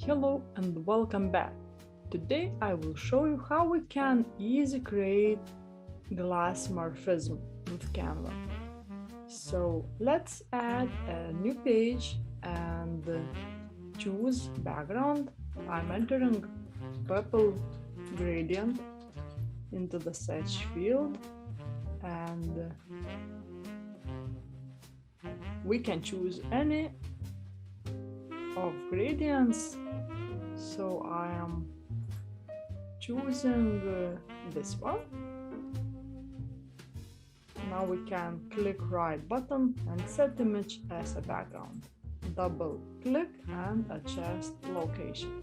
Hello and welcome back. Today I will show you how we can easily create glassmorphism with Canva. So let's add a new page and choose background. I'm entering purple gradient into the search field and we can choose any of gradients. So I am choosing this one. Now we can click right button and set image as a background. Double click and adjust location.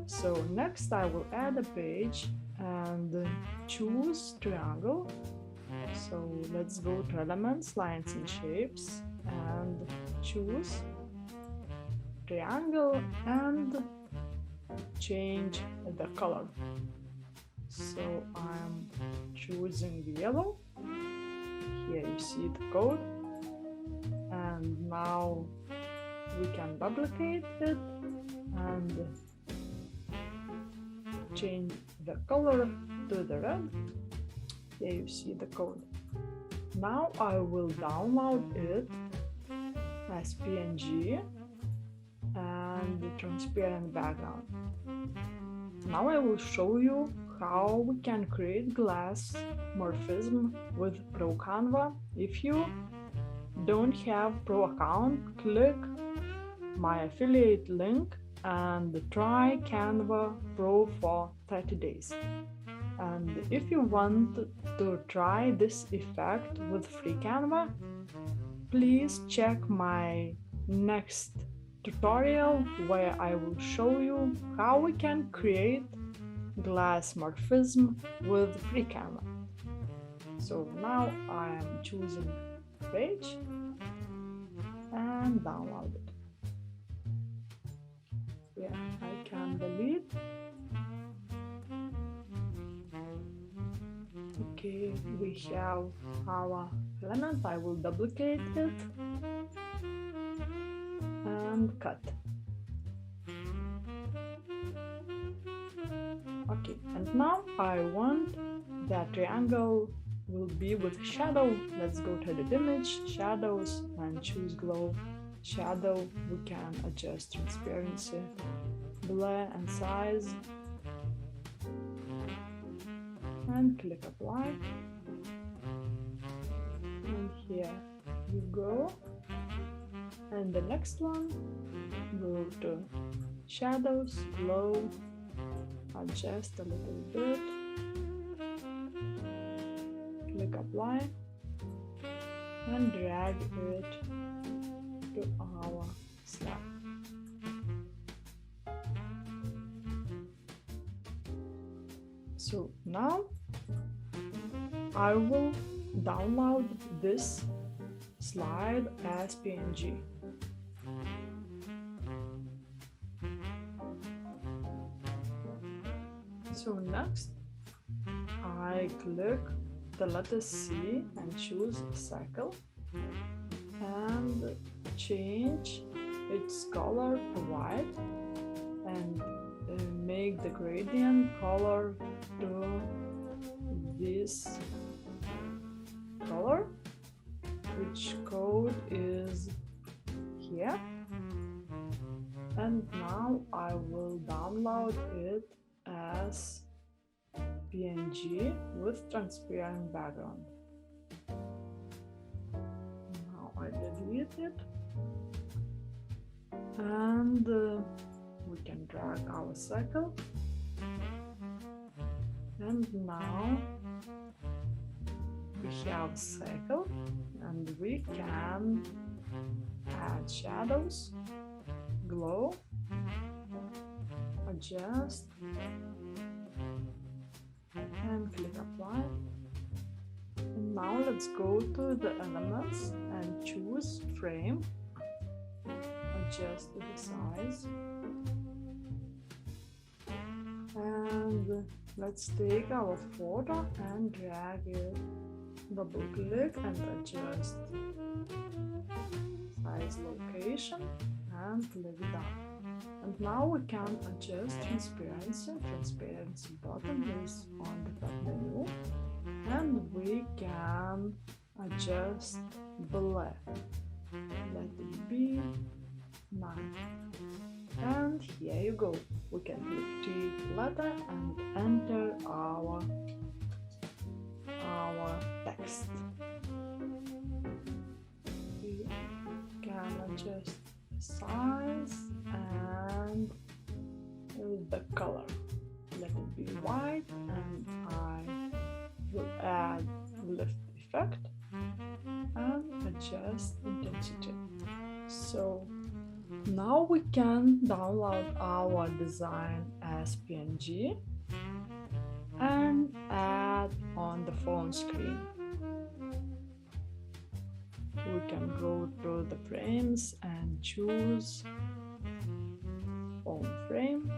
So next I will add a page and choose triangle. So let's go to elements, lines and shapes and choose triangle and change the color. So I'm choosing yellow. Here you see the code, and now we can duplicate it and change the color to the red. Here you see the code. Now I will download it as PNG and the transparent background. Now I will show you how we can create glass morphism with Pro Canva. If you don't have Pro account, click my affiliate link and try Canva Pro for 30 days. And if you want to try this effect with free Canva, please check my next tutorial where I will show you how we can create glass morphism with free Canva. So now I am choosing page and download it. Yeah, I can delete. Okay, we have our element. I will duplicate it and cut. Okay, and now I want that triangle will be with shadow. Let's go to the image, shadows, and choose glow shadow. We can adjust transparency, blur and size, and click apply. And here you go. And the next one, go to shadows, glow, adjust a little bit, click apply, and drag it to our slab. So now I will download this slide as PNG. So next, I click the letter C and choose circle and change its color to white and make the gradient color to this color, which code is here. And now I will download it as PNG with transparent background. Now I delete it and we can drag our circle, and now we have circle and we can add shadows, glow, adjust and click apply. And now let's go to the elements and choose frame, adjust the size, and let's take our photo and drag it, double click and adjust size, location and leave it down. And now we can adjust transparency. Transparency button is on the top menu, and we can adjust black. Let it be 9. And here you go. We can click T letter and enter our text. We can adjust the size and the color. Let it be white, and I will add lift effect and adjust intensity. So now we can download our design as PNG and add on the phone screen. We can go to the frames and choose phone frame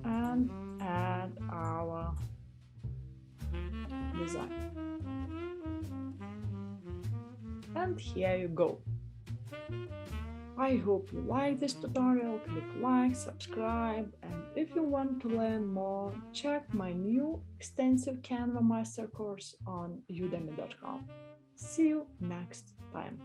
and add our design. And here you go. I hope you like this tutorial. Click like, subscribe, and if you want to learn more, check my new extensive Canva master course on udemy.com. See you next time.